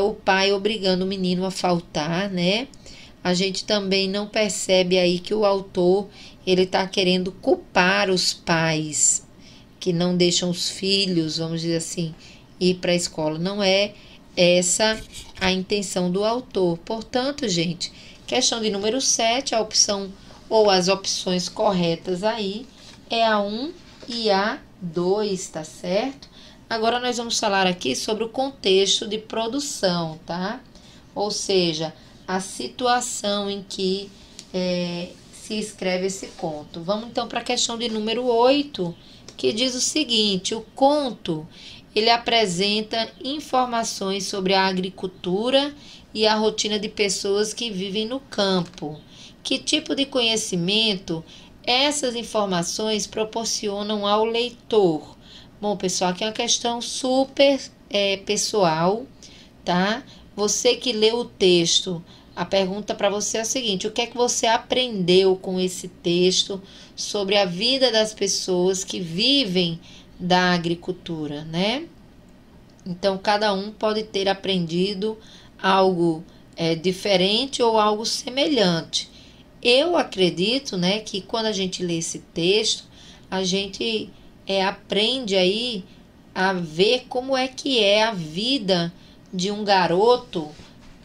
o pai obrigando o menino a faltar, né? A gente também não percebe aí que o autor ele está querendo culpar os pais que não deixam os filhos, vamos dizer assim, ir para a escola. Não é essa a intenção do autor. Portanto, gente, questão de número 7, a opção ou as opções corretas aí é a 1 e a 2, tá certo? Agora nós vamos falar aqui sobre o contexto de produção, tá? Ou seja, a situação em que se escreve esse conto. Vamos então para a questão de número 8, que diz o seguinte: o conto ele apresenta informações sobre a agricultura e a rotina de pessoas que vivem no campo. Que tipo de conhecimento essas informações proporcionam ao leitor? Bom, pessoal, aqui é uma questão super pessoal, tá? Você que lê o texto, a pergunta para você é a seguinte: o que é que você aprendeu com esse texto sobre a vida das pessoas que vivem da agricultura, né? Então, cada um pode ter aprendido algo diferente ou algo semelhante. Eu acredito, né, que quando a gente lê esse texto, a gente aprende aí a ver como é que é a vida de um garoto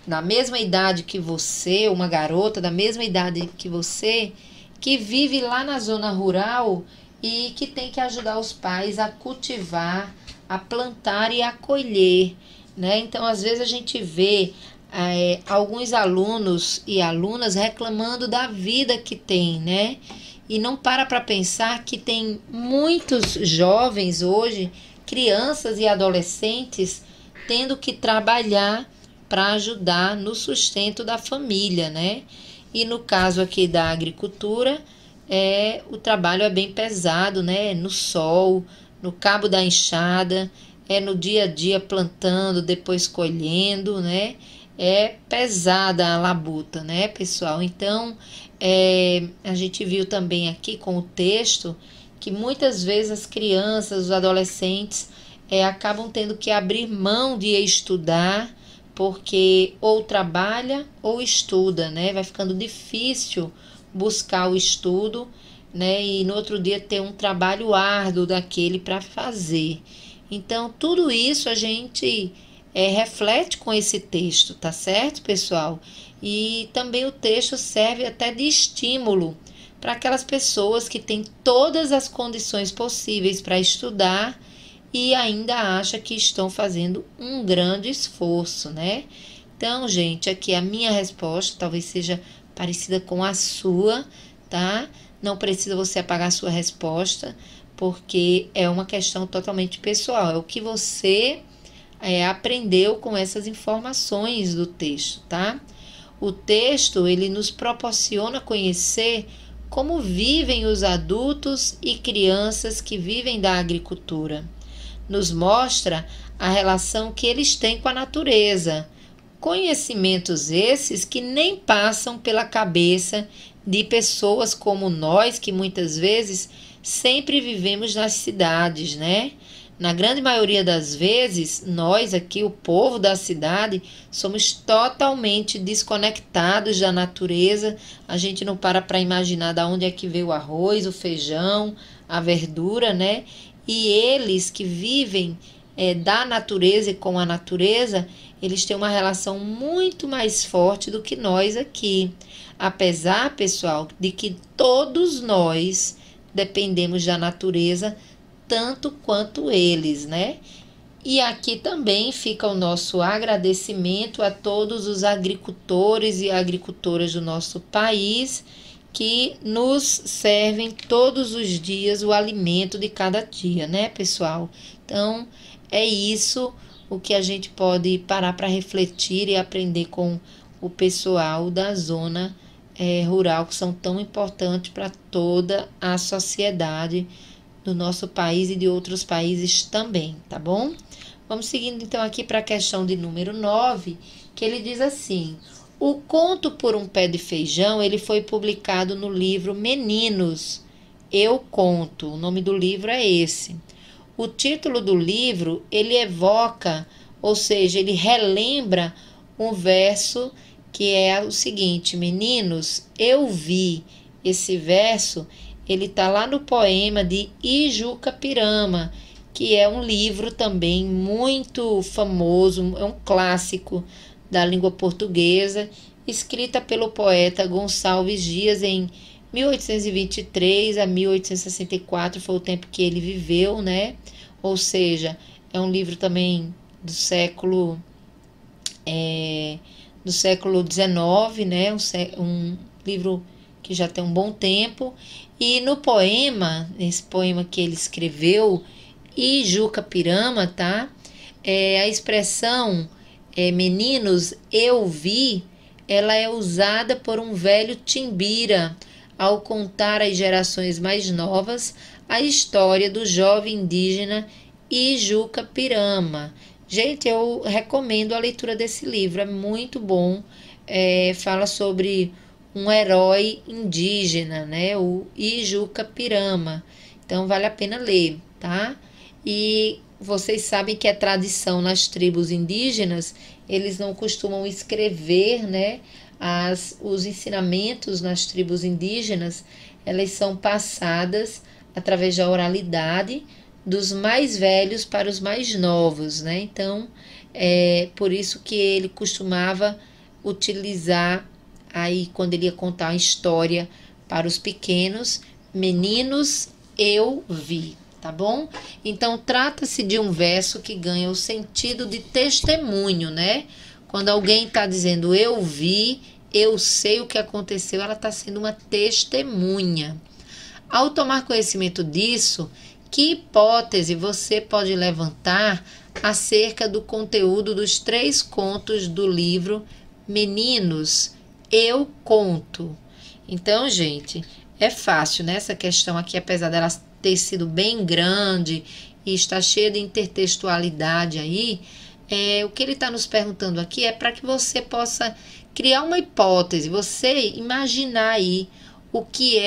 da mesma idade que você, uma garota da mesma idade que você, que vive lá na zona rural e que tem que ajudar os pais a cultivar, a plantar e a colher, né? Então, às vezes a gente vê alguns alunos e alunas reclamando da vida que tem, né? E não para pensar que tem muitos jovens hoje, crianças e adolescentes, tendo que trabalhar para ajudar no sustento da família, né? E no caso aqui da agricultura, o trabalho é bem pesado, né? No sol, no cabo da enxada, no dia a dia plantando, depois colhendo, né? É pesada a labuta, né, pessoal? Então, a gente viu também aqui com o texto que muitas vezes as crianças, os adolescentes, acabam tendo que abrir mão de estudar, porque ou trabalha ou estuda, né? Vai ficando difícil buscar o estudo, né? E no outro dia ter um trabalho árduo daquele para fazer. Então, tudo isso a gente reflete com esse texto, tá certo, pessoal? E também o texto serve até de estímulo para aquelas pessoas que têm todas as condições possíveis para estudar e ainda acham que estão fazendo um grande esforço, né? Então, gente, aqui a minha resposta talvez seja parecida com a sua, tá? Não precisa você apagar a sua resposta, porque é uma questão totalmente pessoal. É o que você aprendeu com essas informações do texto, tá? O texto, ele nos proporciona conhecer como vivem os adultos e crianças que vivem da agricultura. Nos mostra a relação que eles têm com a natureza. Conhecimentos esses que nem passam pela cabeça de pessoas como nós, que muitas vezes sempre vivemos nas cidades, né? Na grande maioria das vezes, nós aqui, o povo da cidade, somos totalmente desconectados da natureza. A gente não para imaginar de onde é que veio o arroz, o feijão, a verdura, né? E eles que vivem da natureza e com a natureza, eles têm uma relação muito mais forte do que nós aqui. Apesar, pessoal, de que todos nós dependemos da natureza tanto quanto eles, né? E aqui também fica o nosso agradecimento a todos os agricultores e agricultoras do nosso país que nos servem todos os dias o alimento de cada dia, né, pessoal? Então, é isso o que a gente pode parar para refletir e aprender com o pessoal da zona rural, que são tão importantes para toda a sociedade do nosso país e de outros países também, tá bom? Vamos seguindo então aqui para a questão de número 9, que ele diz assim: o conto Por um Pé de Feijão, ele foi publicado no livro Meninos, Eu Conto. O nome do livro é esse. O título do livro, ele evoca, ou seja, ele relembra um verso que é o seguinte: meninos, eu vi. Esse verso, ele está lá no poema de Ijuca-Pirama, que é um livro também muito famoso, é um clássico da língua portuguesa, escrita pelo poeta Gonçalves Dias em 1823 a 1864, foi o tempo que ele viveu, né? Ou seja, é um livro também do século XIX, né? Um livro que já tem um bom tempo. E no poema, nesse poema que ele escreveu, Ijuca-Pirama, tá? A expressão meninos, eu vi, ela é usada por um velho timbira ao contar às gerações mais novas a história do jovem indígena Ijuca-Pirama. Gente, eu recomendo a leitura desse livro, é muito bom. Fala sobre um herói indígena, né? O Ijuca-Pirama. Então, vale a pena ler, tá? E vocês sabem que é tradição nas tribos indígenas, eles não costumam escrever, né? Os ensinamentos nas tribos indígenas, elas são passadas através da oralidade dos mais velhos para os mais novos, né? Então, é por isso que ele costumava utilizar aí, quando ele ia contar a história para os pequenos, meninos, eu vi. Tá bom? Então, trata-se de um verso que ganha o sentido de testemunho, né? Quando alguém está dizendo eu vi, eu sei o que aconteceu, ela está sendo uma testemunha. Ao tomar conhecimento disso, que hipótese você pode levantar acerca do conteúdo dos 3 contos do livro Meninos, Eu Conto? Então, gente, é fácil, né? Essa questão aqui, apesar dela ter sido bem grande e está cheia de intertextualidade aí, o que ele está nos perguntando aqui é para que você possa criar uma hipótese, você imaginar aí o que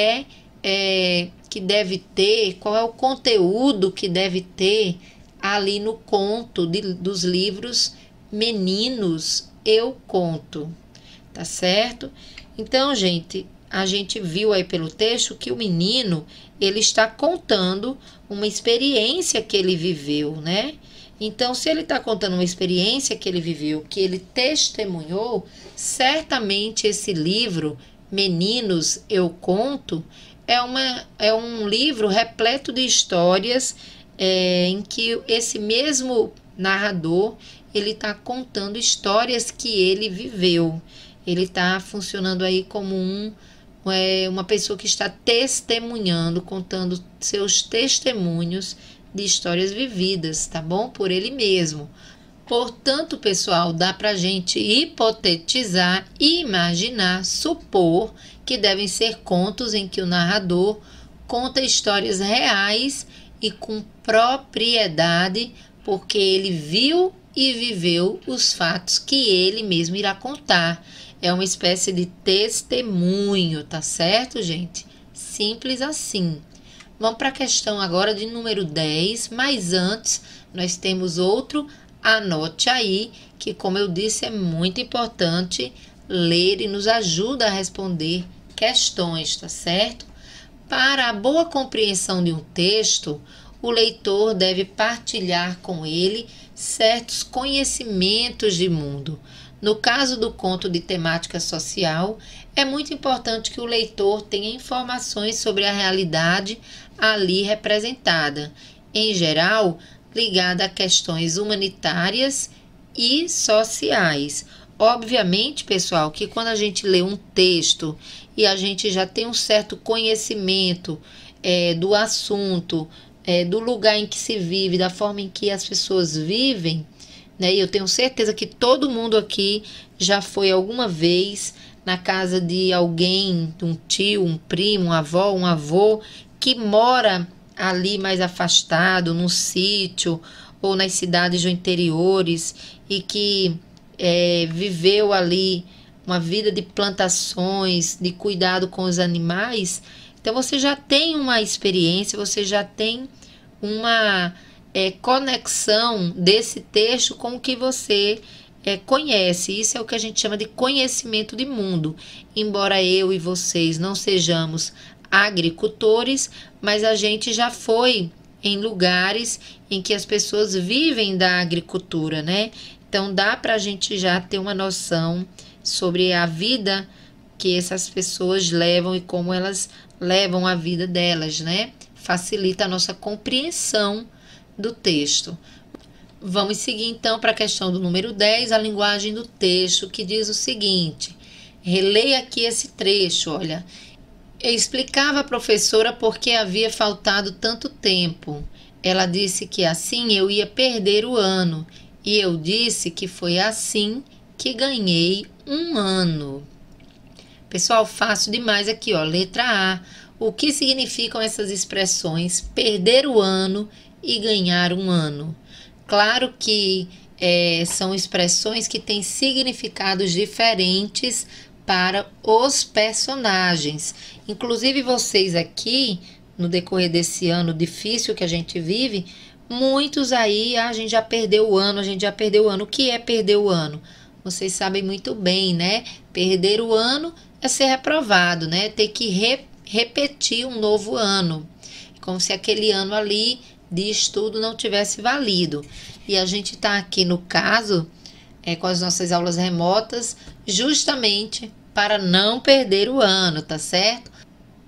que deve ter, qual é o conteúdo que deve ter ali no conto dos livros Meninos, Eu Conto, tá certo? Então, gente, a gente viu aí pelo texto que o menino, ele está contando uma experiência que ele viveu, né? Então, se ele está contando uma experiência que ele viveu, que ele testemunhou, certamente esse livro, Meninos, Eu Conto, é um livro repleto de histórias em que esse mesmo narrador, ele está contando histórias que ele viveu. Ele está funcionando aí como uma pessoa que está testemunhando, contando seus testemunhos de histórias vividas, tá bom? Por ele mesmo. Portanto, pessoal, dá para a gente hipotetizar, imaginar, supor que devem ser contos em que o narrador conta histórias reais e com propriedade, porque ele viu e viveu os fatos que ele mesmo irá contar. É uma espécie de testemunho, tá certo, gente? Simples assim. Vamos para a questão agora de número 10, mas antes nós temos outro, anote aí, que como eu disse, é muito importante ler e nos ajuda a responder questões, tá certo? Para a boa compreensão de um texto, o leitor deve partilhar com ele certos conhecimentos de mundo. No caso do conto de temática social, é muito importante que o leitor tenha informações sobre a realidade ali representada. Em geral, ligada a questões humanitárias e sociais. Obviamente, pessoal, que quando a gente lê um texto e a gente já tem um certo conhecimento do assunto, do lugar em que se vive, da forma em que as pessoas vivem, né? E eu tenho certeza que todo mundo aqui já foi alguma vez na casa de alguém, um tio, um primo, uma avó, um avô, que mora ali mais afastado, num sítio ou nas cidades do interiores e que viveu ali uma vida de plantações, de cuidado com os animais. Então você já tem uma experiência, você já tem uma conexão desse texto com o que você conhece. Isso é o que a gente chama de conhecimento de mundo. Embora eu e vocês não sejamos agricultores, mas a gente já foi em lugares em que as pessoas vivem da agricultura, né? Então dá para a gente já ter uma noção sobre a vida que essas pessoas levam e como elas levam a vida delas, né? Facilita a nossa compreensão do texto. Vamos seguir então para a questão do número 10, a linguagem do texto, que diz o seguinte: releia aqui esse trecho, olha. Explicava a professora por que havia faltado tanto tempo. Ela disse que assim eu ia perder o ano, e eu disse que foi assim que ganhei um ano. Pessoal, fácil demais aqui, ó. Letra A. O que significam essas expressões perder o ano e ganhar um ano? Claro que são expressões que têm significados diferentes para os personagens. Inclusive vocês aqui, no decorrer desse ano difícil que a gente vive, muitos aí, a gente já perdeu o ano, a gente já perdeu o ano. O que é perder o ano? Vocês sabem muito bem, né? Perder o ano é ser reprovado, né? Ter que repetir um novo ano. Como se aquele ano ali de estudo não tivesse valido. E a gente está aqui no caso, com as nossas aulas remotas, justamente para não perder o ano, tá certo?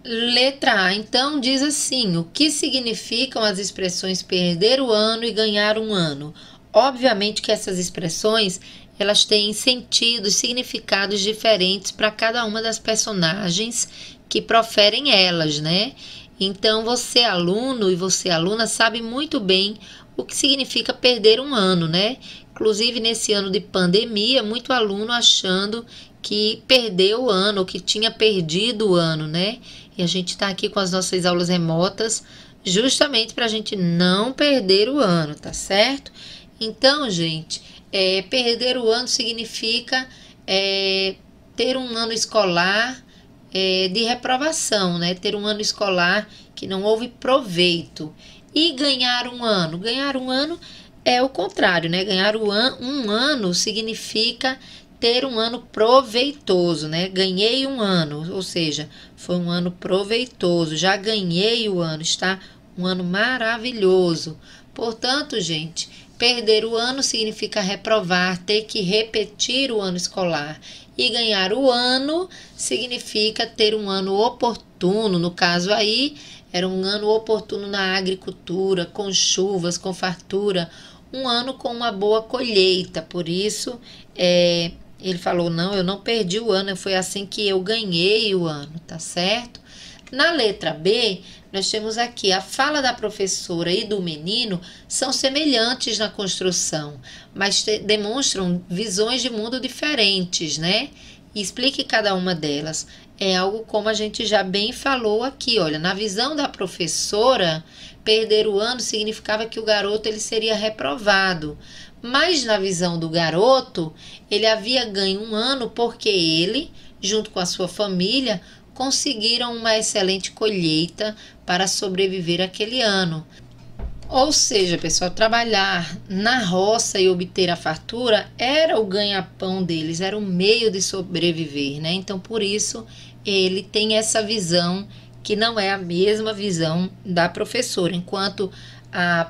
Letra A, então, diz assim: o que significam as expressões perder o ano e ganhar um ano? Obviamente que essas expressões, elas têm sentidos, significados diferentes para cada uma das personagens que proferem elas, né? Então, você aluno e você aluna sabe muito bem o que significa perder um ano, né? Inclusive, nesse ano de pandemia, muito aluno achando que perdeu o ano, ou que tinha perdido o ano, né? E a gente está aqui com as nossas aulas remotas justamente para a gente não perder o ano, tá certo? Então, gente, perder o ano significa ter um ano escolar de reprovação, né? Ter um ano escolar que não houve proveito. E ganhar um ano? Ganhar um ano é o contrário, né? Ganhar um ano significa ter um ano proveitoso, né? Ganhei um ano, ou seja, foi um ano proveitoso, já ganhei o ano, está um ano maravilhoso. Portanto, gente, perder o ano significa reprovar, ter que repetir o ano escolar. E ganhar o ano significa ter um ano oportuno, no caso aí, era um ano oportuno na agricultura, com chuvas, com fartura, um ano com uma boa colheita. Por isso, ele falou, não, eu não perdi o ano, foi assim que eu ganhei o ano, tá certo? Na letra B, nós temos aqui a fala da professora e do menino são semelhantes na construção, mas demonstram visões de mundo diferentes, né? E explique cada uma delas. É algo como a gente já bem falou aqui, olha, na visão da professora, perder o ano significava que o garoto ele seria reprovado. Mas na visão do garoto, ele havia ganho um ano porque ele, junto com a sua família, conseguiram uma excelente colheita para sobreviver aquele ano. Ou seja, pessoal, trabalhar na roça e obter a fartura era o ganha-pão deles, era o meio de sobreviver, né? Então, por isso, ele tem essa visão que não é a mesma visão da professora. Enquanto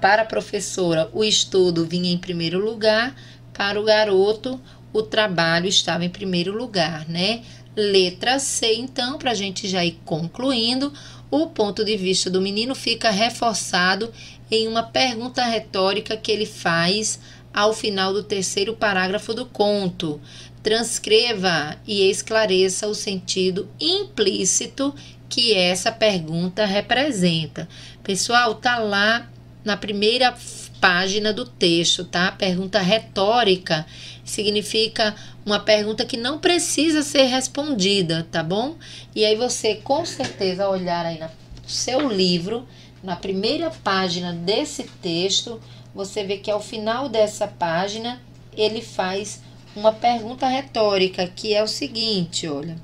para a professora o estudo vinha em primeiro lugar, para o garoto o trabalho estava em primeiro lugar, né? Letra C, então, para a gente já ir concluindo, o ponto de vista do menino fica reforçado em uma pergunta retórica que ele faz ao final do terceiro parágrafo do conto. Transcreva e esclareça o sentido implícito que essa pergunta representa. Pessoal, tá lá na primeira página do texto, tá? Pergunta retórica significa uma pergunta que não precisa ser respondida, tá bom? E aí você, com certeza, ao olhar aí no seu livro, na primeira página desse texto, você vê que ao final dessa página, ele faz uma pergunta retórica, que é o seguinte, olha.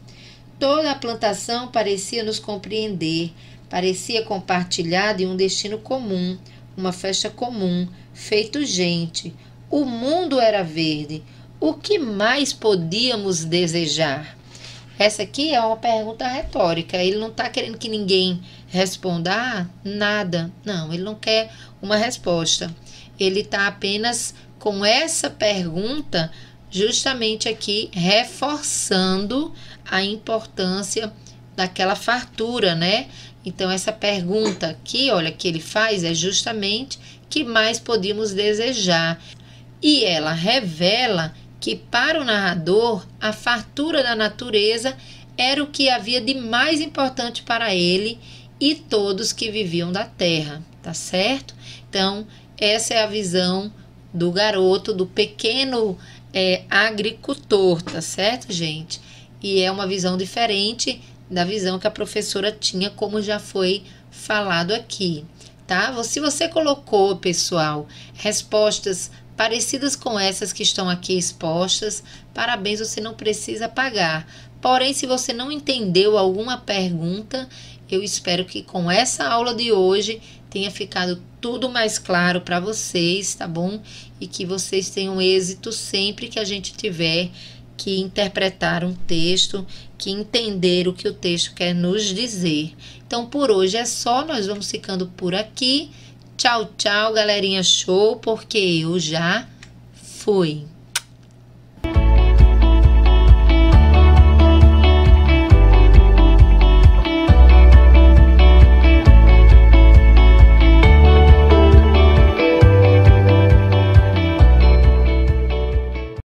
Toda a plantação parecia nos compreender, parecia compartilhada em um destino comum, uma festa comum, feito gente. O mundo era verde. O que mais podíamos desejar? Essa aqui é uma pergunta retórica. Ele não está querendo que ninguém responda nada. Não, ele não quer uma resposta. Ele está apenas com essa pergunta justamente aqui reforçando a importância daquela fartura, né? Então, essa pergunta aqui, olha, que ele faz é justamente que mais podíamos desejar. E ela revela que para o narrador, a fartura da natureza era o que havia de mais importante para ele e todos que viviam da terra, tá certo? Então, essa é a visão do garoto, do pequeno agricultor, tá certo, gente? E é uma visão diferente da visão que a professora tinha, como já foi falado aqui, tá? Se você colocou, pessoal, respostas parecidas com essas que estão aqui expostas, parabéns, você não precisa pagar. Porém, se você não entendeu alguma pergunta, eu espero que com essa aula de hoje tenha ficado tudo mais claro para vocês, tá bom? E que vocês tenham êxito sempre que a gente tiver que interpretar um texto, que entender o que o texto quer nos dizer. Então, por hoje é só, nós vamos ficando por aqui. Tchau, tchau, galerinha show, porque eu já fui.